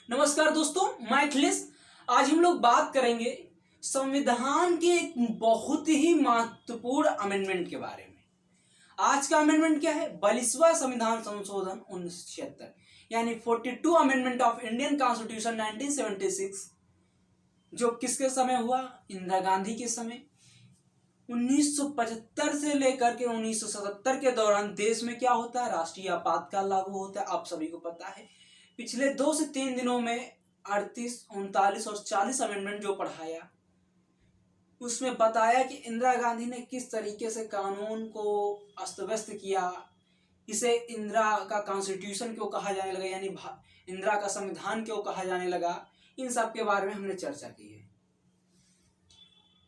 नमस्कार दोस्तों, मैं अखिलेश। आज हम लोग बात करेंगे संविधान के एक बहुत ही महत्वपूर्ण अमेंडमेंट के बारे में। आज का अमेंडमेंट क्या है? 42वां संविधान संशोधन 1976 यानी 42 अमेंडमेंट ऑफ इंडियन कॉन्स्टिट्यूशन 1976, जो किसके समय हुआ? इंदिरा गांधी के समय। 1975 से लेकर के 1977 के दौरान देश में क्या होता है? राष्ट्रीय आपातकाल लागू होता है। आप सभी को पता है। पिछले 2 से 3 दिनों में 38, 39 और 40 अमेंडमेंट जो पढ़ाया, उसमें बताया कि इंदिरा गांधी ने किस तरीके से कानून को अस्त व्यस्त किया। इसे इंदिरा का कॉन्स्टिट्यूशन क्यों कहा जाने लगा, यानी इंदिरा का संविधान क्यों कहा जाने लगा। इन सब के बारे में हमने चर्चा की है।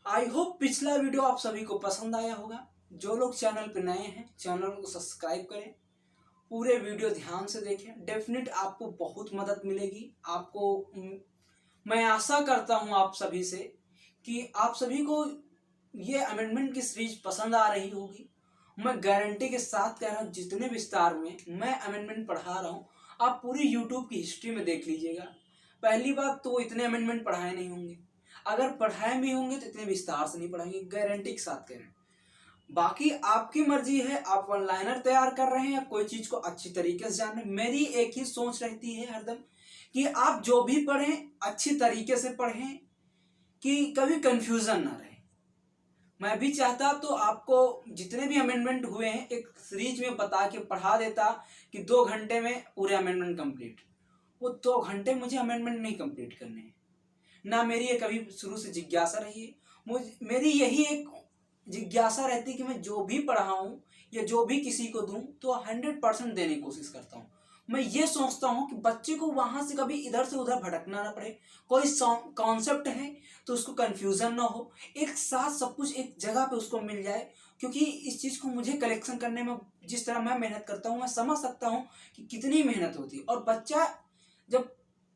आई होप पिछला वीडियो आप सभी को पसंद आया होगा। जो लोग चैनल पर नए हैं, चैनल को सब्सक्राइब करें, पूरे वीडियो ध्यान से देखें। डेफिनेट आपको बहुत मदद मिलेगी। मैं आशा करता हूं आप सभी से कि आप सभी को ये अमेंडमेंट की सीरीज पसंद आ रही होगी। मैं गारंटी के साथ कह रहा हूं, जितने विस्तार में मैं अमेंडमेंट पढ़ा रहा हूं, आप पूरी यूट्यूब की हिस्ट्री में देख लीजिएगा। पहली बात तो इतने अमेंडमेंट पढ़ाए नहीं होंगे। अगर पढ़ाए भी होंगे तो इतने विस्तार से नहीं पढ़ाएंगे, गारंटी के साथ कह रहे हैं। बाकी आपकी मर्जी है, आप वन लाइनर तैयार कर रहे हैं या कोई चीज को अच्छी तरीके से जान रहे हैं। मेरी एक ही सोच रहती है हरदम कि आप जो भी पढ़ें अच्छी तरीके से पढ़ें, कि कभी कंफ्यूजन ना रहे। मैं भी चाहता तो आपको जितने भी अमेंडमेंट हुए हैं एक सीरीज में बता के पढ़ा देता कि 2 घंटे में पूरे अमेंडमेंट कंप्लीट। वो 2 घंटे मुझे अमेंडमेंट नहीं कंप्लीट करने हैं ना। मेरी ये कभी शुरू से जिज्ञासा रही है। मेरी यही एक जिज्ञासा रहती है कि मैं जो भी पढ़ाऊं या जो भी किसी को दूं तो 100% देने की कोशिश करता हूं। मैं ये सोचता हूं कि बच्चे को वहां से कभी इधर से उधर भटकना ना पड़े। कोई कॉन्सेप्ट है तो उसको कंफ्यूजन ना हो, एक साथ सब कुछ एक जगह पे उसको मिल जाए। क्योंकि इस चीज को मुझे कलेक्शन करने में, जिस तरह मैं मेहनत करता हूं, मैं समझ सकता हूं कि कितनी मेहनत होती है। और बच्चा जब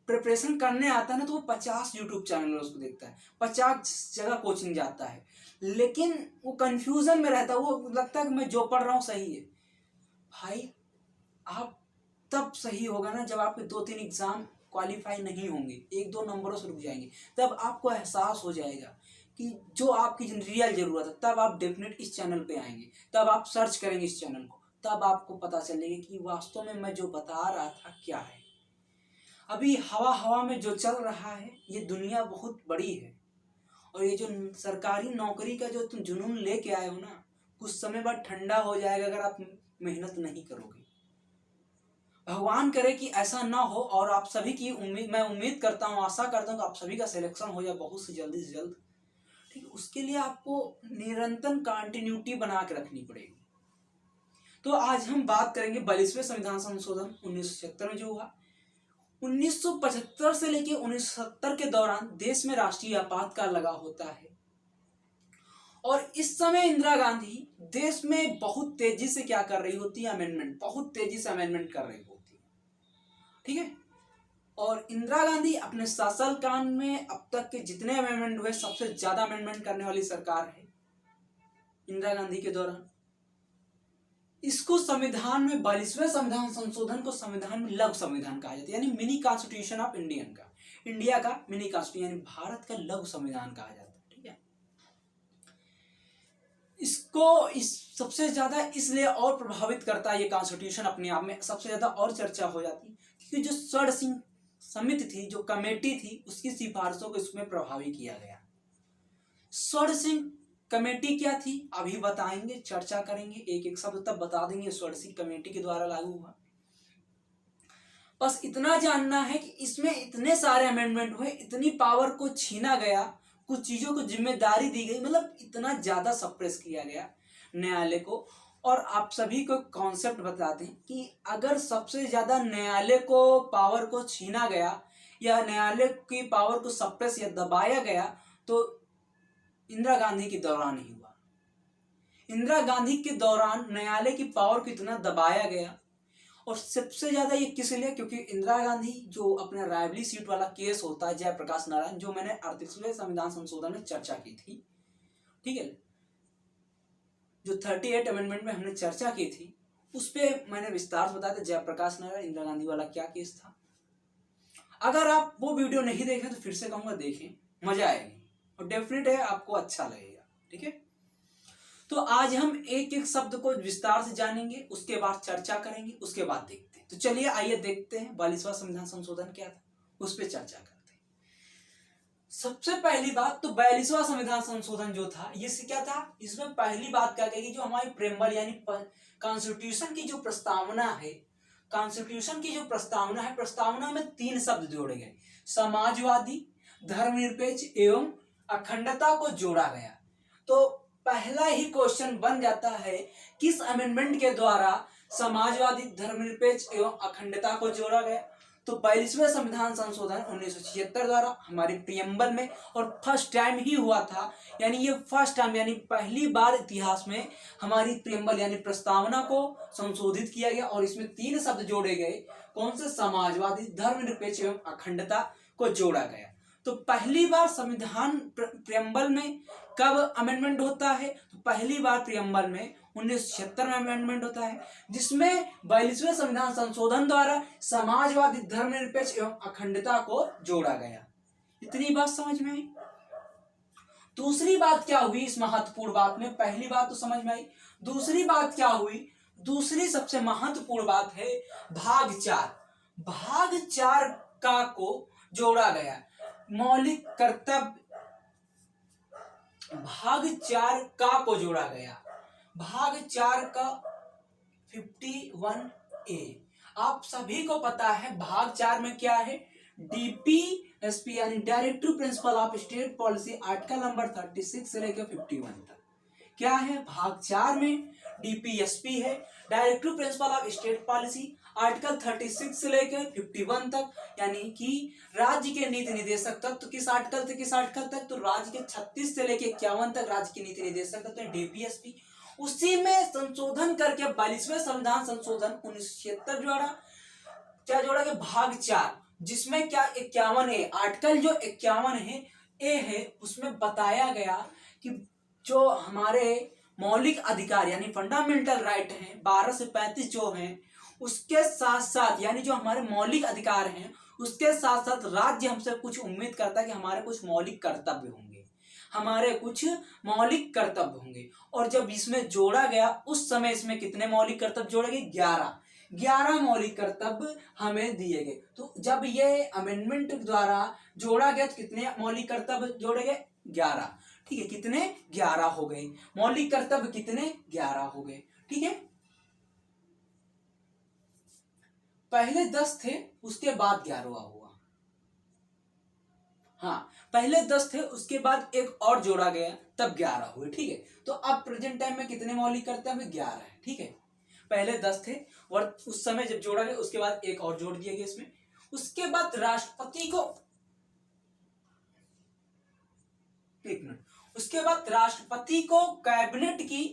प्रिपरेशन करने आता है ना, तो वो 50 यूट्यूब चैनल उसको देखता है, 50 जगह कोचिंग जाता है, लेकिन वो कंफ्यूजन में रहता है। वो लगता है कि मैं जो पढ़ रहा हूँ सही है। भाई, आप तब सही होगा ना जब आपके 2-3 एग्जाम क्वालिफाई नहीं होंगे, 1-2 नंबरों से रुक जाएंगे, तब आपको एहसास हो जाएगा कि जो आपकी रियल जरूरत है। तब आप डेफिनेट इस चैनल पे आएंगे, तब आप सर्च करेंगे इस चैनल को, तब आपको पता चलेगा कि वास्तव में मैं जो बता रहा था क्या है। अभी हवा हवा में जो चल रहा है, ये दुनिया बहुत बड़ी है। और ये जो सरकारी नौकरी का जो तुम जुनून लेके आए हो ना, कुछ समय बाद ठंडा हो जाएगा अगर आप मेहनत नहीं करोगे। भगवान करे कि ऐसा ना हो। और आप सभी की मैं उम्मीद करता हूँ, आशा करता हूँ कि आप सभी का सिलेक्शन हो जाए बहुत से जल्द। ठीक है, उसके लिए आपको निरंतर कंटिन्यूटी बना के रखनी पड़ेगी। तो आज हम बात करेंगे 42वें संविधान संशोधन 1976 में जो हुआ। 1975 से लेकर 1970 के दौरान देश में राष्ट्रीय आपातकाल लगा होता है। और इस समय इंदिरा गांधी देश में बहुत तेजी से क्या कर रही होती है? अमेंडमेंट, बहुत तेजी से अमेंडमेंट कर रही होती है। ठीक है। और इंदिरा गांधी अपने शासनकाल में अब तक के जितने अमेंडमेंट हुए, सबसे ज्यादा अमेंडमेंट करने वाली सरकार है इंदिरा गांधी के दौरान। इसको संविधान में 42वें संविधान संशोधन को संविधान में लघु संविधान कहा जाता है, यानी मिनी कॉन्स्टिट्यूशन ऑफ इंडिया का मिनी कॉन्स्टिट्यूशन, यानी भारत का लघु संविधान कहा जाता है। ठीक है। इसको सबसे ज्यादा इसलिए और प्रभावित करता है ये कॉन्स्टिट्यूशन, अपने आप में सबसे ज्यादा और चर्चा हो जाती है क्योंकि जो स्वर्ण सिंह समिति थी, जो कमेटी थी, उसकी सिफारिशों को इसमें प्रभावी किया गया। स्वर्ण सिंह कमेटी क्या थी अभी बताएंगे, चर्चा करेंगे, एक एक शब्द तब बता देंगे स्वर्ण सिंह कमेटी के द्वारा लागू हुआ। बस इतना जानना है कि इसमें इतने सारे अमेंडमेंट हुए, इतनी पावर को छीना गया, कुछ चीजों को जिम्मेदारी दी गई, मतलब इतना ज्यादा सप्रेस किया गया न्यायालय को। और आप सभी को कॉन्सेप्ट बता दें कि अगर सबसे ज्यादा न्यायालय को पावर को छीना गया या न्यायालय की पावर को सप्रेस या दबाया गया तो इंदिरा गांधी के दौरान ही हुआ। इंदिरा गांधी के दौरान न्यायालय की पावर को इतना दबाया गया। और सबसे ज्यादा ये किस लिए? क्योंकि इंदिरा गांधी जो अपना रायबली सीट वाला केस होता है, जयप्रकाश नारायण, जो मैंने 38वें संविधान संशोधन में चर्चा की थी, ठीक है, जो 38 अमेंडमेंट में हमने चर्चा की थी, उस पर मैंने विस्तार से बताया था जयप्रकाश नारायण इंदिरा गांधी वाला क्या केस था। अगर आप वो वीडियो नहीं देखें तो फिर से कहूंगा देखें, मजा आएगी और डेफिनेट है आपको अच्छा लगेगा। ठीक है, तो आज हम एक एक शब्द को विस्तार से जानेंगे, उसके बाद चर्चा करेंगे, उसके बाद देखते हैं। तो चलिए आइए देखते हैं 42वां संविधान संशोधन क्या था, उस पर चर्चा करते हैं। सबसे पहली बात तो 42वां संविधान संशोधन जो था ये क्या था, इसमें पहली बात क्या कहेगी, जो हमारी प्रेम्बल यानी कॉन्स्टिट्यूशन की जो प्रस्तावना है, कॉन्स्टिट्यूशन की जो प्रस्तावना है, प्रस्तावना में 3 शब्द जोड़े गए, समाजवादी, धर्मनिरपेक्ष एवं अखंडता को जोड़ा गया। तो पहला ही क्वेश्चन बन जाता है, किस अमेंडमेंट के द्वारा समाजवादी, धर्मनिरपेक्ष एवं अखंडता को जोड़ा गया? तो 42वें संविधान संशोधन 1976 द्वारा हमारी प्रियम्बल में, और फर्स्ट टाइम ही हुआ था, यानी ये फर्स्ट टाइम यानी पहली बार इतिहास में हमारी प्रियम्बल यानी प्रस्तावना को संशोधित किया गया और इसमें 3 शब्द जोड़े गए। कौन से? समाजवादी, धर्मनिरपेक्ष एवं अखंडता को जोड़ा गया। तो पहली बार संविधान प्रियम्बल में कब अमेंडमेंट होता है? तो पहली बार प्रियम्बल में 1976 में अमेंडमेंट होता है, जिसमें 42वें संविधान संशोधन द्वारा समाजवादी, धर्मनिरपेक्ष एवं अखंडता को जोड़ा गया। इतनी बात समझ में आई। दूसरी बात क्या हुई इस महत्वपूर्ण बात में? पहली बात तो समझ में आई, दूसरी बात क्या हुई? दूसरी सबसे महत्वपूर्ण बात है भाग 4। भाग 4 का को जोड़ा गया। मौलिक कर्तव्य, भाग 4 का को जोड़ा गया। भाग 4 का 51A, आप सभी को पता है भाग 4 में क्या है? DPSP यानी directive principle of state policy, article number 36 से लेकर 51 तक क्या है? भाग 4 में DPSP है, directive principle of state policy, article 36 से लेकर 51 तक, यानी कि राज्य के नीति निर्देशक तत्व। तो किस आर्टिकल से किस आर्टिकल तक? तो राज्य के 36 से लेकर 51 तक राज्य के नीति निर्देशक तत्व DPSP। उसी में संशोधन करके 42वें संविधान संशोधन 1976 द्वारा क्या जोड़ा गया? भाग 4, जिसमें क्या 51A, आर्टिकल जो 51 है ए है, उसमें बताया गया कि जो हमारे मौलिक अधिकार यानी फंडामेंटल राइट हैं 12 से 35 जो हैं, उसके साथ साथ यानी जो हमारे मौलिक अधिकार हैं उसके साथ साथ राज्य हमसे कुछ उम्मीद करता है कि हमारे कुछ मौलिक कर्तव्य होंगे, हमारे कुछ मौलिक कर्तव्य होंगे। और जब इसमें जोड़ा गया उस समय इसमें कितने मौलिक कर्तव्य जोड़े गए? 11 मौलिक कर्तव्य हमें दिए गए। तो जब ये अमेंडमेंट द्वारा जोड़ा गया तो कितने मौलिक कर्तव्य जोड़े गए? 11। ठीक है, कितने? 11 हो गए मौलिक कर्तव्य, कितने? 11 हो गए। ठीक है, पहले 10 थे, उसके बाद 11वां हुआ। हाँ, पहले 10 थे, उसके बाद एक और जोड़ा गया, तब 11 हुए। ठीक है, तो अब प्रेजेंट टाइम में कितने मौलिक कर्तव्य? 11 है। ठीक है, पहले 10 थे और उस समय जब जोड़ा गया उसके बाद एक और जोड़ दिया गया इसमें। उसके बाद राष्ट्रपति को, एक मिनट, उसके बाद राष्ट्रपति को कैबिनेट की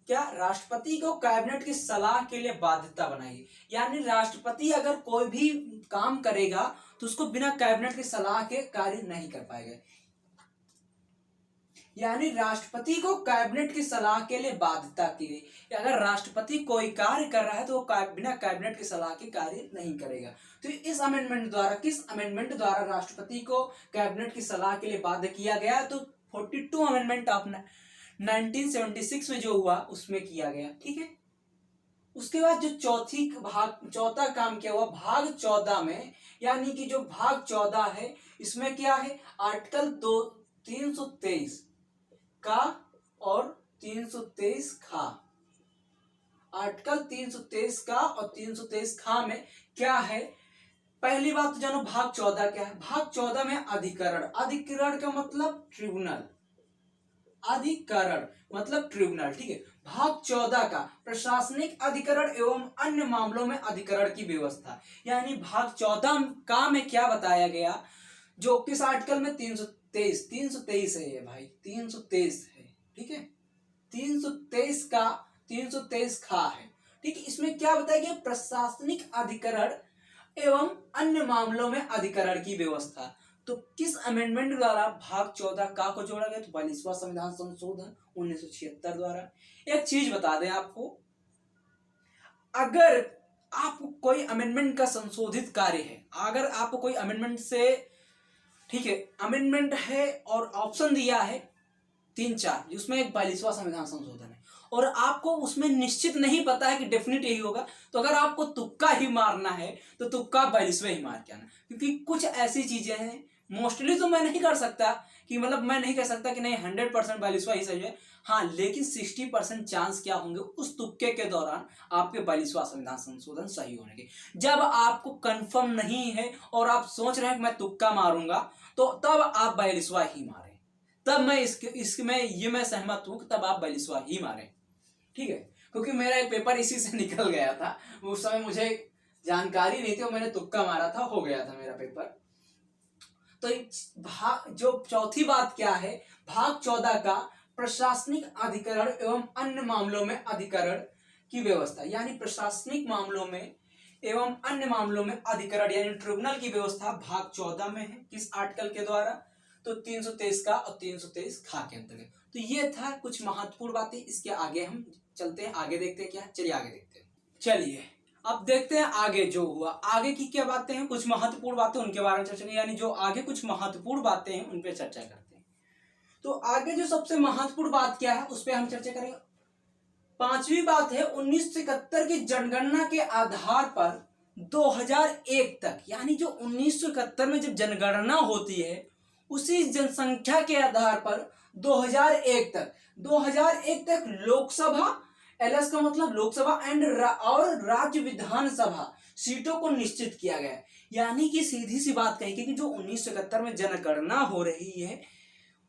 क्या? राष्ट्रपति को कैबिनेट की सलाह के लिए बाध्यता बनाई, यानी राष्ट्रपति अगर कोई भी काम करेगा तो उसको बिना कैबिनेट की सलाह के कार्य नहीं कर पाएगा, यानी राष्ट्रपति को कैबिनेट की सलाह के लिए बाध्यता की गई। अगर राष्ट्रपति कोई कार्य कर रहा है तो वो बिना कैबिनेट की सलाह के कार्य नहीं करेगा। तो इस अमेंडमेंट द्वारा, किस अमेंडमेंट द्वारा राष्ट्रपति को कैबिनेट की सलाह के लिए बाध्य किया गया? तो 42 अमेंडमेंट ऑफ 1976 में जो हुआ उसमें किया गया। ठीक है, उसके बाद जो चौथा काम किया हुआ भाग 14 में, यानी कि जो भाग 14 है इसमें क्या है? आर्टिकल 323 का और 323 खा, आर्टिकल 323 का और 323 खा में क्या है? पहली बात तो जानो भाग 14 क्या है? भाग 14 में अधिकरण, अधिकरण का मतलब ट्रिब्यूनल, अधिकरण मतलब ट्रिब्यूनल। ठीक है, भाग 14 का प्रशासनिक अधिकरण एवं अन्य मामलों में अधिकरण की व्यवस्था, यानी भाग 14 का में क्या बताया गया? जो किस आर्टिकल में? 323 है ये भाई, 323 है। ठीक है, 323 का 323 खा है। ठीक है, इसमें क्या बताया गया? प्रशासनिक अधिकरण एवं अन्य मामलों में अधिकरण की व्यवस्था। तो किस अमेंडमेंट द्वारा भाग 14 का को जोड़ा गया? तो 42वां संविधान संशोधन 1976 द्वारा। एक चीज बता दें आपको, अगर आपको कोई अमेंडमेंट का संशोधित कार्य है, अगर आपको कोई अमेंडमेंट से, ठीक है, अमेंडमेंट है और ऑप्शन दिया है 3-4, जिसमें एक 42वां संविधान संशोधन है, और आपको उसमें निश्चित नहीं पता है कि डेफिनेट यही होगा, तो अगर आपको तुक्का ही मारना है तो तुक्का 42वें ही मार के आना, क्योंकि कुछ ऐसी चीजें हैं, मोस्टली तो मैं नहीं कर सकता कि मतलब मैं नहीं कह सकता कि नहीं 100% 42वां ही सही है, हाँ, लेकिन 60% चांस क्या होंगे उस तुक्के के दौरान आपके 42वां संविधान संशोधन सही होने के। जब आपको कंफर्म नहीं है और आप सोच रहे हैं कि मैं तुक्का मारूंगा, तो तब आप 42वां ही मारें, तब मैं इसमें ये मैं सहमत हूं कि तब आप 42वां ही मारें, ठीक है, क्योंकि मेरा एक पेपर इसी से निकल गया था, उस समय मुझे जानकारी नहीं थी और मैंने तुक्का मारा था, हो गया था मेरा पेपर। तो जो चौथी बात क्या है, भाग 14 का प्रशासनिक अधिकरण एवं अन्य मामलों में अधिकरण की व्यवस्था, यानी प्रशासनिक मामलों में एवं अन्य मामलों में अधिकरण यानी ट्रिब्यूनल की व्यवस्था भाग 14 में है, किस आर्टिकल के द्वारा, तो 323 का और 323 खा के अंतर्गत। तो ये था कुछ महत्वपूर्ण बातें, इसके आगे हम चलते हैं, आगे देखते हैं क्या, चलिए आगे देखते हैं। चलिए अब देखते हैं आगे जो हुआ, आगे की क्या बातें हैं, कुछ महत्वपूर्ण बातें उनके बारे में चर्चा करेंगे, यानी जो आगे कुछ महत्वपूर्ण बातें हैं उन पर चर्चा करते हैं। तो आगे जो सबसे महत्वपूर्ण बात क्या है उस पर हम चर्चा करेंगे। 5वीं बात है 1971 की जनगणना के आधार पर 2001 तक, यानी जो 1971 में जब जनगणना होती है उसी जनसंख्या के आधार पर 2001 तक लोकसभा, एलएस का मतलब लोकसभा और राज्य विधानसभा सीटों को निश्चित किया गया। यानी कि सीधी सी बात कही कि जो 1971 में जनगणना हो रही है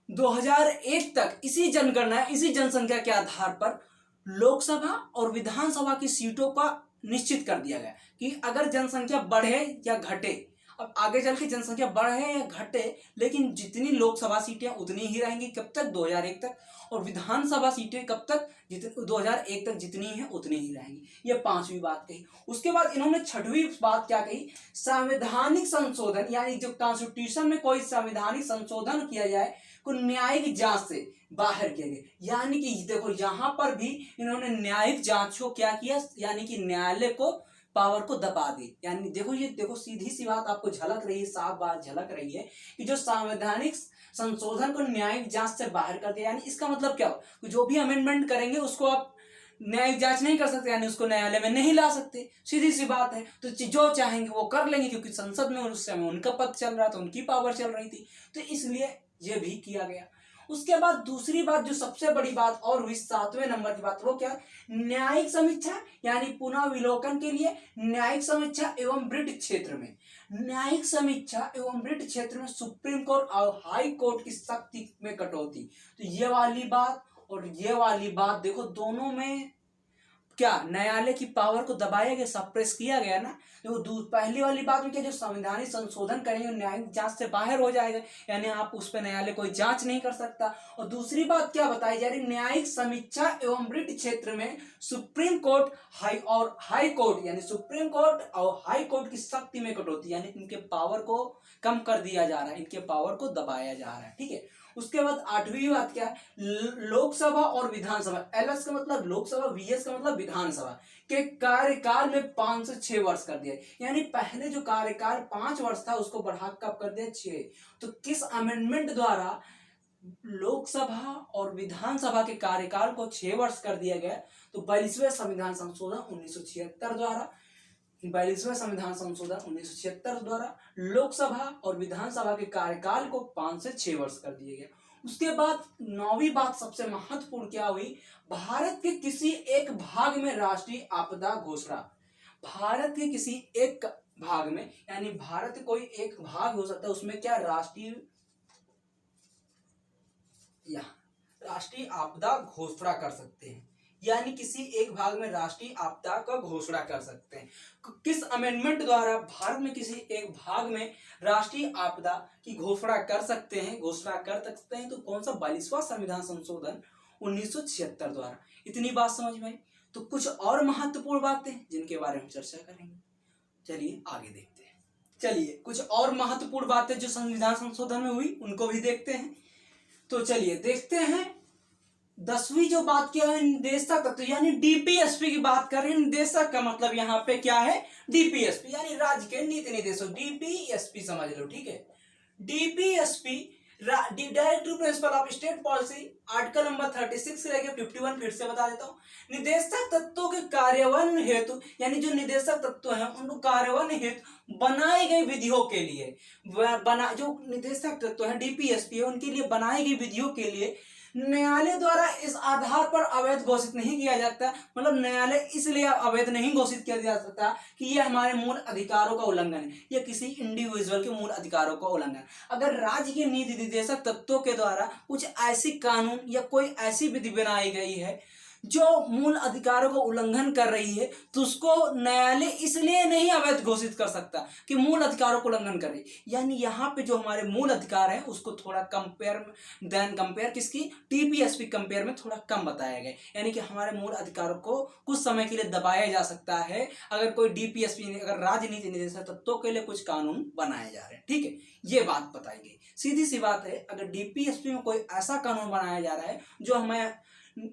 2001 तक इसी जनगणना, इसी जनसंख्या के आधार पर लोकसभा और विधानसभा की सीटों का निश्चित कर दिया गया कि अगर जनसंख्या बढ़े या घटे, अब आगे चल के जनसंख्या बढ़े या घटे, लेकिन जितनी लोकसभा सीटें उतनी ही रहेंगी, कब तक, 2001 तक, और विधानसभा सीटें कब तक, 2001 तक जितनी हैं उतनी ही रहेंगी। ये 5वीं बात कही। उसके बाद इन्होंने 6वीं बात क्या कही, संवैधानिक संशोधन, यानी जो कॉन्स्टिट्यूशन में कोई संवैधानिक संशोधन किया जाए को न्यायिक जांच से बाहर किया गया। यानी कि देखो यहां पर भी इन्होंने न्यायिक जांच को क्या किया, यानी कि न्यायालय को पावर को दबा दी। यानी देखो ये देखो सीधी सी बात आपको झलक रही है, साफ बात झलक रही है कि जो संवैधानिक संशोधन को न्यायिक जांच से बाहर कर दिया। यानी इसका मतलब क्या हो, जो भी अमेंडमेंट करेंगे उसको आप न्यायिक जांच नहीं कर सकते, यानी उसको न्यायालय में नहीं ला सकते, सीधी सी बात है। तो जो चाहेंगे वो कर लेंगे, क्योंकि संसद में उस समय उनका पद चल रहा था, उनकी पावर चल रही थी, तो इसलिए ये भी किया गया। उसके बाद दूसरी बात जो सबसे बड़ी बात और हुई 7वें नंबर की बात, वो क्या, न्यायिक समीक्षा, यानी पुनः विलोकन के लिए न्यायिक समीक्षा एवं वृत्त क्षेत्र में, न्यायिक समीक्षा एवं वृत्त क्षेत्र में सुप्रीम कोर्ट और हाई कोर्ट की शक्ति में कटौती। तो ये वाली बात और ये वाली बात देखो, दोनों में क्या न्यायालय की पावर को दबाया गया, सप्रेस किया गया ना। तो पहली वाली बात में क्या, जो संवैधानिक संशोधन करेंगे न्यायिक जांच से बाहर हो जाएगा, यानी आप उस पर न्यायालय कोई जांच नहीं कर सकता। और दूसरी बात क्या बताई जा रही, न्यायिक समीक्षा एवं वृत्त क्षेत्र में सुप्रीम कोर्ट हाई कोर्ट, यानी सुप्रीम कोर्ट और हाई कोर्ट की शक्ति में कटौती, यानी इनके पावर को कम कर दिया जा रहा है, इनके पावर को दबाया जा रहा है, ठीक है। उसके बाद 8वीं बात क्या है, लोकसभा और विधानसभा, एलएस का मतलब लोकसभा, वीएस का मतलब विधानसभा के कार्यकाल में 5 से 6 वर्ष कर दिया। यानी पहले जो कार्यकाल 5 वर्ष था उसको बढ़ा कब कर दिया, 6। तो किस अमेंडमेंट द्वारा लोकसभा और विधानसभा के कार्यकाल को 6 वर्ष कर दिया गया, तो 42वें संविधान संशोधन 1976 द्वारा, 42वें संविधान संशोधन 1976 द्वारा लोकसभा और विधानसभा के कार्यकाल को 5 से 6 वर्ष कर दिया गया। उसके बाद 9वीं बात सबसे महत्वपूर्ण क्या हुई, भारत के किसी एक भाग में राष्ट्रीय आपदा घोषणा, भारत के किसी एक भाग में, यानी भारत के कोई एक भाग हो सकता है उसमें क्या, राष्ट्रीय आपदा घोषणा कर सकते हैं, यानी किसी एक भाग में राष्ट्रीय आपदा का घोषणा कर सकते हैं। किस अमेंडमेंट द्वारा भारत में किसी एक भाग में राष्ट्रीय आपदा की घोषणा कर सकते हैं, तो कौन सा, 42वां संविधान संशोधन 1976 द्वारा। इतनी बात समझ में आई। तो कुछ और महत्वपूर्ण बातें जिनके बारे में चर्चा करेंगे, चलिए आगे देखते हैं। चलिए कुछ और महत्वपूर्ण बातें जो संविधान संशोधन में हुई उनको भी देखते हैं। तो चलिए देखते हैं 10वीं जो बात किया है निदेशक तत्व यानी डीपीएसपी की बात कर रहे हैं। निदेशक का मतलब यहाँ पे क्या है, डीपीएसपी यानी राज्य के नीति निदेशक, डीपीएसपी समझ लो, ठीक है। DPSP director principle of state policy, article number 36 से लेकर 51 फिर से बता देता हूँ। निदेशक तत्वों के कार्यान्वयन हेतु यानी जो निदेशक तत्व हैं उनको कार्यान्वयन हेतु बनाई गई विधियों के लिए जो निदेशक तत्व है डीपीएसपी है उनके लिए बनाई गई विधियों के लिए न्यायालय द्वारा इस आधार पर अवैध घोषित नहीं किया जाता, मतलब न्यायालय इसलिए अवैध नहीं घोषित किया जा सकता कि यह हमारे मूल अधिकारों का उल्लंघन है या किसी इंडिविजुअल के मूल अधिकारों का उल्लंघन। अगर राज्य के नीति निर्देशक तत्वों के द्वारा कुछ ऐसी कानून या कोई ऐसी विधि बनाई गई है जो मूल अधिकारों का उल्लंघन कर रही है तो उसको न्यायालय इसलिए नहीं अवैध घोषित कर सकता कि मूल अधिकारों को उल्लंघन करे। यानी यहाँ पे जो हमारे मूल अधिकार है उसको थोड़ा कंपेयर किसकी, डीपीएसपी कंपेयर में थोड़ा कम बताया गया। यानी कि हमारे मूल अधिकारों को कुछ समय के लिए दबाया जा सकता है अगर कोई डीपीएसपी अगर राजनीति निदेशक तत्वों के लिए कुछ कानून बनाए जा रहे हैं, ठीक है। ये बात बताई गई, सीधी सी बात है। अगर डीपीएसपी में कोई ऐसा कानून बनाया जा रहा है जो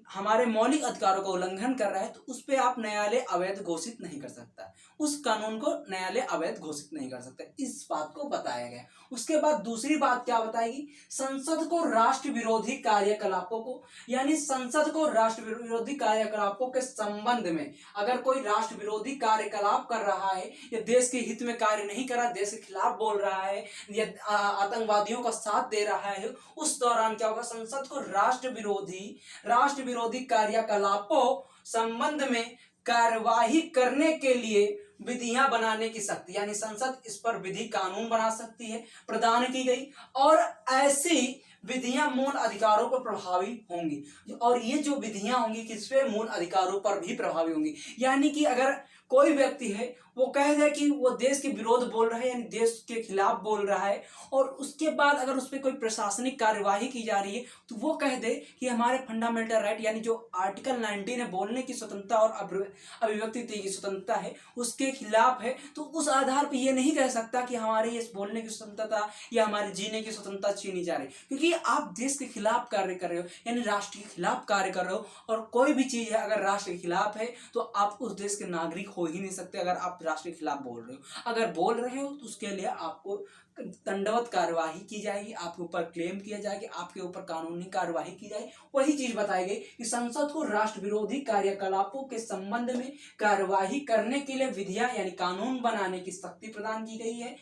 हमारे मौलिक अधिकारों का उल्लंघन कर रहा है तो उस पर आप न्यायालय अवैध घोषित नहीं कर सकता, उस कानून को न्यायालय अवैध घोषित नहीं कर सकता, इस बात को बताया गया। उसके बाद दूसरी बात क्या बताएगी, संसद को राष्ट्र विरोधी कार्यकलापों को यानी संसद को राष्ट्र विरोधी कार्यकलापों के संबंध में अगर कोई राष्ट्र विरोधी कार्यकलाप कर रहा है या देश के हित में कार्य नहीं कर रहा, देश के खिलाफ बोल रहा है या आतंकवादियों का साथ दे रहा है, उस दौरान क्या होगा, संसद को राष्ट्र विरोधी कार्यकलापों संबंध में कार्यवाही करने के लिए विधियां बनाने की शक्ति यानी संसद इस पर विधि कानून बना सकती है, प्रदान की गई। और ऐसी विधियां मूल अधिकारों पर प्रभावी होंगी और ये जो विधियां होंगी किस पे, मूल अधिकारों पर भी प्रभावी होंगी। यानी कि अगर कोई व्यक्ति है वो कह दे कि वो देश के विरोध बोल रहा है यानी देश के खिलाफ बोल रहा है और उसके बाद अगर उस पर कोई प्रशासनिक कार्यवाही की जा रही है तो वो कह दे कि हमारे फंडामेंटल राइट यानी जो आर्टिकल 19 है बोलने की स्वतंत्रता और अभिव्यक्ति की स्वतंत्रता है उसके खिलाफ है, तो उस आधार पर ये नहीं कह सकता कि हमारे ये बोलने की स्वतंत्रता या हमारे जीने की स्वतंत्रता छीनी जा रही, क्योंकि आप देश के खिलाफ कार्य कर रहे हो यानी राष्ट्र के खिलाफ कार्य कर रहे हो। और कोई भी चीज है अगर राष्ट्र के खिलाफ है तो आप उस देश के नागरिक हो ही नहीं सकते अगर आप राष्ट्र के खिलाफ बोल रहे हो। अगर बोल रहे हो तो उसके लिए आपको दंडवत कार्यवाही की जाएगी, आपके ऊपर क्लेम किया जाएगा, आपके ऊपर कानूनी कार्यवाही की जाएगी। वही चीज बताई गई कि संसद को राष्ट्र विरोधी कार्यकलापों के संबंध में कार्यवाही करने के लिए विधियां यानी कानून बनाने की शक्ति प्रदान की गई है।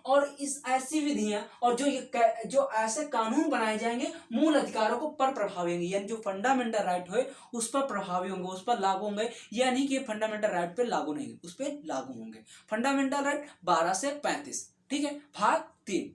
और इस ऐसी विधियां और जो ऐसे कानून बनाए जाएंगे मूल अधिकारों को पर प्रभावी होंगे यानी जो फंडामेंटल राइट है उस पर प्रभावी होंगे, उस पर लागू होंगे। यह नहीं कि फंडामेंटल राइट पे लागू नहीं, उस पर लागू होंगे। फंडामेंटल राइट 12 से 35, ठीक है, भाग 3।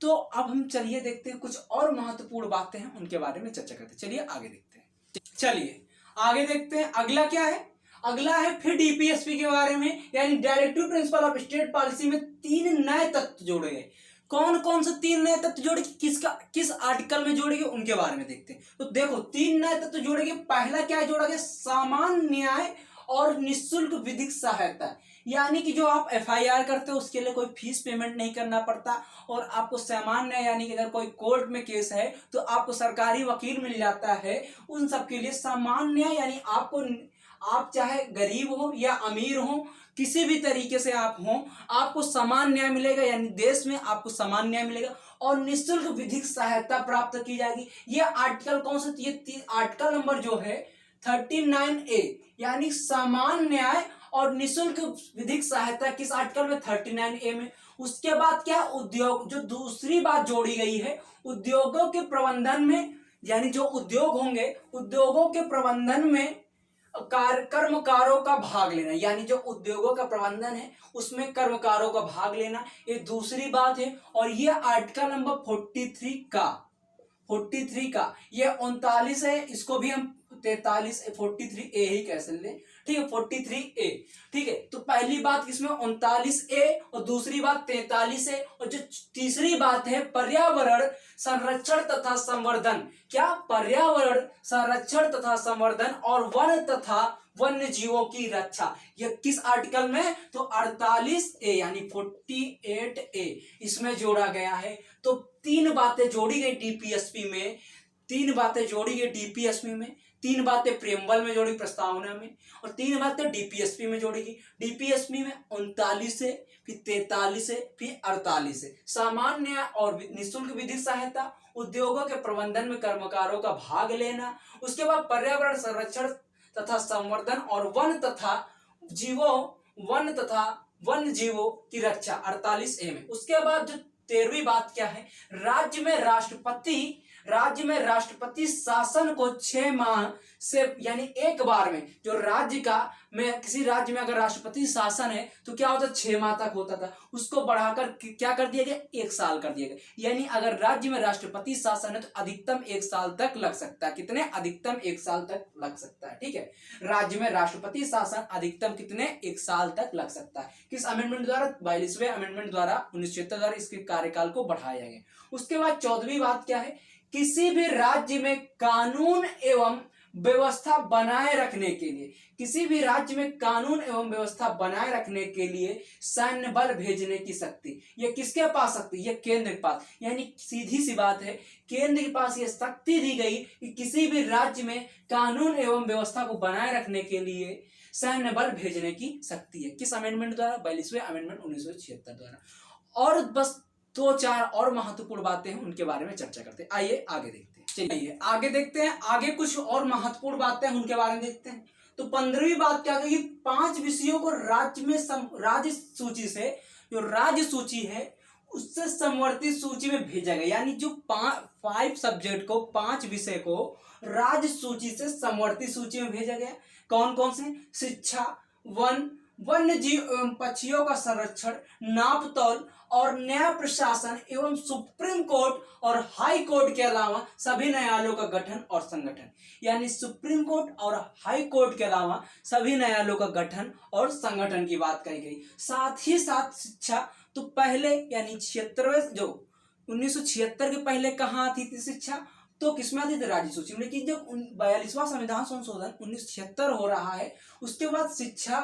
तो अब हम चलिए देखते हैं कुछ और महत्वपूर्ण बातें हैं उनके बारे में चर्चा करते हैं। चलिए आगे देखते हैं, चलिए आगे देखते हैं। अगला क्या है, अगला है फिर डीपीएसपी के बारे में यानी directive principle of state policy में 3 नए तत्व जोड़े गए। कौन कौन से 3 नए तत्व जोड़े, किस आर्टिकल में जोड़े गए उनके बारे में देखते हैं। तो देखो 3 नए तत्व जोड़े गए। पहला क्या जोड़ा गया, सामान्य न्याय और निःशुल्क विधिक सहायता, यानी कि जो आप एफआईआर करते हो उसके लिए कोई फीस पेमेंट नहीं करना पड़ता और आपको सामान्य यानी कि अगर कोई कोर्ट में केस है तो आपको सरकारी वकील मिल जाता है। उन सब के लिए सामान्य यानी आप चाहे गरीब हो या अमीर हो किसी भी तरीके से आप हो आपको समान न्याय मिलेगा यानी देश में आपको समान न्याय मिलेगा और निःशुल्क विधिक सहायता प्राप्त की जाएगी। ये आर्टिकल कौन सा, ये आर्टिकल नंबर जो है 39A यानी समान न्याय और निःशुल्क विधिक सहायता किस आर्टिकल में, 39A में। उसके बाद क्या, उद्योग, जो दूसरी बात जोड़ी गई है उद्योगों के प्रबंधन में यानी जो उद्योग होंगे उद्योगों के प्रबंधन में कर्मकारों का भाग लेना यानी जो उद्योगों का प्रबंधन है उसमें कर्मकारों का भाग लेना, ये दूसरी बात है। और ये आर्टिकल नंबर 43 का ये 39 है, इसको भी हम 43A ही कह सकते हैं, ठीक है, 43A, ठीक है। तो पहली बात किसमें 39A और दूसरी बात 43A और जो तीसरी बात है पर्यावरण संरक्षण तथा संवर्धन, क्या, पर्यावरण संरक्षण तथा संवर्धन और वन तथा वन्य जीवों की रक्षा, यह किस आर्टिकल में, तो 48A यानी 48A इसमें जोड़ा गया है। तो 3 बातें जोड़ी गई डीपीएसपी में, 3 बातें जोड़ी गई डीपीएसपी में, 3 बातें प्रेमबल में जोड़ी प्रस्तावना में, और 3 बातें डीपीएसपी में जोड़ी गई। डीपीएसपी में 39 है, फिर 43 है, फिर 48 है। सामान्य और निःशुल्क विधिक सहायता, उद्योगों के प्रबंधन में कर्मकारों का भाग लेना, उसके बाद पर्यावरण संरक्षण तथा संवर्धन और वन तथा वन्य जीवों की रक्षा 48A में। उसके बाद जो 13वीं बात क्या है, राज्य में राष्ट्रपति शासन को 6 माह से यानी एक बार में जो किसी राज्य में अगर राष्ट्रपति शासन है तो क्या होता है 6 माह तक होता था, उसको बढ़ाकर क्या कर दिया गया 1 साल कर दिया गया। यानी अगर राज्य में राष्ट्रपति शासन है तो अधिकतम 1 साल तक लग सकता है। कितने? अधिकतम 1 साल तक लग सकता है। ठीक है, राज्य में राष्ट्रपति शासन अधिकतम कितने 1 साल तक लग सकता है। किस अमेंडमेंट द्वारा? 42वें अमेंडमेंट द्वारा 1976 द्वारा इसके कार्यकाल को बढ़ाया गया। उसके बाद 14वीं बात क्या है, किसी भी राज्य में कानून एवं व्यवस्था बनाए रखने के लिए, किसी भी राज्य में कानून एवं व्यवस्था बनाए रखने के लिए सैन्य बल भेजने की शक्ति, ये किसके पास शक्ति? ये केंद्र के पास। यानी सीधी सी बात है, केंद्र के पास ये शक्ति दी गई कि किसी भी राज्य में कानून एवं व्यवस्था को बनाए रखने के लिए सैन्य बल भेजने की शक्ति है। किस अमेंडमेंट द्वारा? 42वें अमेंडमेंट 1976 द्वारा। और बस 2-4 और महत्वपूर्ण बातें हैं, उनके बारे में चर्चा करते हैं। आइए आगे देखते हैं। चलिए आगे देखते हैं, आगे कुछ और महत्वपूर्ण बातें हैं उनके बारे में देखते हैं। तो 15वीं बात क्या कही, 5 विषयों को राज्य सूची से, जो राज्य सूची है उससे समवर्ती सूची में भेजा गया। यानी जो 5 सब्जेक्ट को, 5 विषय को राज्य सूची से समवर्ती सूची में भेजा गया। कौन कौन से? शिक्षा, वन्य जीव एवं पक्षियों का संरक्षण, नापतोल और न्याय प्रशासन एवं सुप्रीम कोर्ट और हाई कोर्ट के अलावा सभी न्यायालयों का गठन और संगठन। यानी सुप्रीम कोर्ट और हाई कोर्ट के अलावा सभी न्यायालयों का गठन और संगठन की बात कही गई। साथ ही साथ शिक्षा, तो पहले यानी 76वें जो 1976 के पहले कहाँ आती थी शिक्षा? तो किसमें आती थी? राज्य सूची में। लेकिन जब 42वां संविधान संशोधन 1976 हो रहा है, उसके बाद शिक्षा,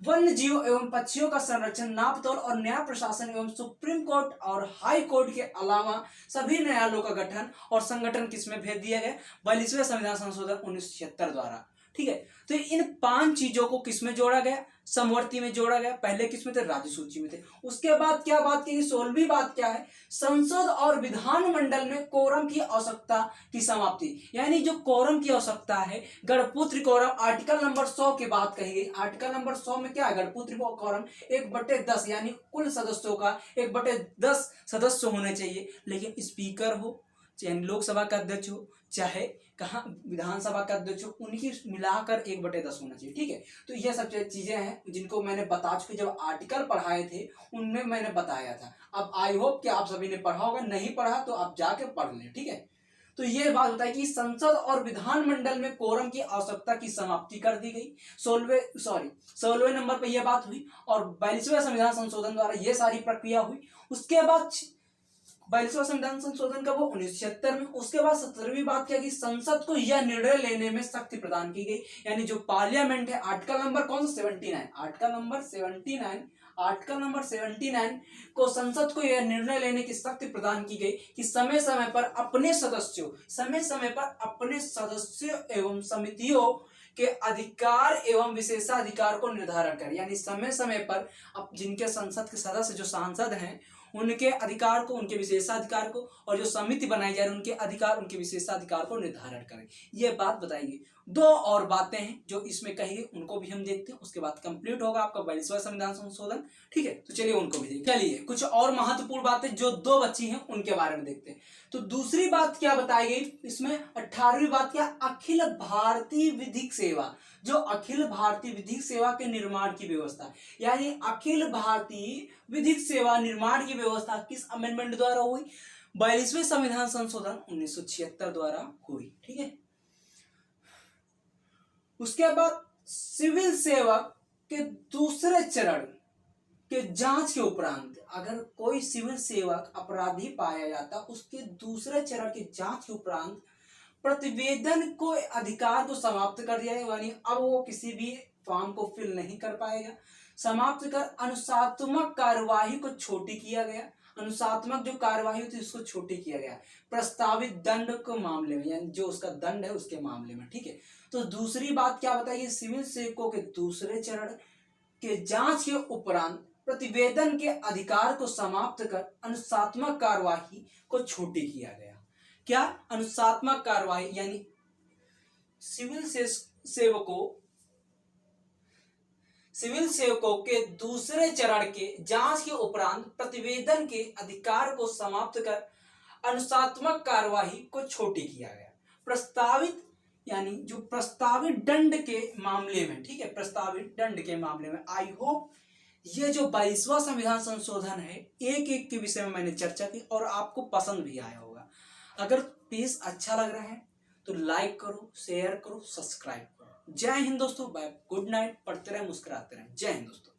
वन्य जीव एवं पक्षियों का संरक्षण, नापतोल और न्याय प्रशासन एवं सुप्रीम कोर्ट और हाई कोर्ट के अलावा सभी न्यायालयों का गठन और संगठन किसमें भेज दिया गया? 42वें संविधान संशोधन 1976 द्वारा। ठीक है, तो इन 5 चीजों को किसमें जोड़ा गया? समवर्ती में जोड़ा गया। पहले किसमें थे? राज्य सूची में थे। उसके बाद क्या बात की? 16वीं बात क्या है, संसद और विधानमंडल में कोरम की आवश्यकता की समाप्ति। यानी जो कोरम की आवश्यकता है, गणपुत्र कोरम, आर्टिकल नंबर 100 की बात कही गई। आर्टिकल नंबर 100 में क्या है? गणपुत्र कोरम 1/10 यानी कुल सदस्यों का 1/10 सदस्य होने चाहिए। लेकिन स्पीकर हो, चाहे लोकसभा का अध्यक्ष हो, चाहे कहाँ विधानसभा का अध्यक्ष हो, उनकी मिलाकर 1/10 होना चाहिए। ठीक है, तो यह सब चीजें हैं जिनको मैंने बता चुकी, जब आर्टिकल पढ़ाए थे उनमें मैंने बताया था। अब आई होप कि आप सभी ने पढ़ा होगा, नहीं पढ़ा तो आप जाके पढ़ लें। ठीक है, तो ये बात होता है कि संसद और विधानमंडल में कोरम की आवश्यकता की समाप्ति कर दी गई। 16वें नंबर पर यह बात हुई और 42वें संविधान संशोधन द्वारा यह सारी प्रक्रिया हुई। उसके बाद 42वां संविधान संशोधन का वो 1976 में। उसके बाद 17वीं बात क्या की, संसद को यह निर्णय लेने में शक्ति प्रदान की गई। यानी जो पार्लियामेंट है, आर्टिकल नंबर कौन सा? 79, आर्टिकल नंबर 79 को संसद को यह निर्णय लेने की शक्ति प्रदान की गई कि समय समय पर अपने सदस्यों एवं समितियों के अधिकार एवं विशेषाधिकार को निर्धारण करें। यानी समय समय पर अब जिनके संसद के सदस्य, जो सांसद हैं, उनके अधिकार को, उनके विशेषाधिकार को, और जो समिति बनाई जा रही है उनके अधिकार, उनके विशेषाधिकार को निर्धारण करें। ये बात बताइए। 2 और बातें हैं जो इसमें कही, उनको भी हम देखते हैं। उसके बाद कंप्लीट होगा आपका 42वां संविधान संशोधन। ठीक है, तो चलिए उनको भी देखते हैं। चलिए कुछ और महत्वपूर्ण बातें जो 2 बची हैं उनके बारे में देखते हैं। तो दूसरी बात क्या बताई गई इसमें? 18वीं बात क्या? अखिल भारतीय विधिक सेवा, जो अखिल भारतीय विधिक सेवा के निर्माण की व्यवस्था। यानी अखिल भारतीय विधिक सेवा निर्माण की व्यवस्था किस अमेंडमेंट द्वारा हुई? 42वें संविधान संशोधन 1976 द्वारा हुई। ठीक है, उसके बाद सिविल सेवक के दूसरे चरण के जांच के उपरांत अगर कोई सिविल सेवक अपराधी पाया जाता, उसके दूसरे चरण की जांच के उपरांत प्रतिवेदन को अधिकार को समाप्त कर दिया है। यानी अब वो किसी भी फॉर्म को फिल नहीं कर पाएगा। समाप्त कर अनुशासनात्मक कार्यवाही को छोटी किया गया। अनुशासनात्मक जो कार्यवाही होती है उसको छोटी किया गया प्रस्तावित दंड के मामले में, यानी जो उसका दंड है उसके मामले में। ठीक है, तो दूसरी बात क्या बताइए, सिविल सेवकों के दूसरे चरण के जांच के उपरांत प्रतिवेदन के अधिकार को समाप्त कर अनुशासनात्मक कार्यवाही को छोटी किया गया। क्या? अनुशासनात्मक कार्यवाही यानी सिविल सेवकों के दूसरे चरण के जांच के उपरांत प्रतिवेदन के अधिकार को समाप्त कर अनुशासनात्मक कार्यवाही को छोटी किया गया। प्रस्तावित यानी जो प्रस्तावित दंड के मामले में, ठीक है, प्रस्तावित दंड के मामले में आई होप ये जो 22वां संविधान संशोधन है एक एक के विषय में मैंने चर्चा की और आपको पसंद भी आया होगा। अगर प्लीज अच्छा लग रहा है तो लाइक करो, शेयर करो, सब्सक्राइब करो। जय हिंद दोस्तों, बाय, गुड नाइट, पढ़ते रहे, मुस्कुराते रहे। जय हिंद दोस्तों।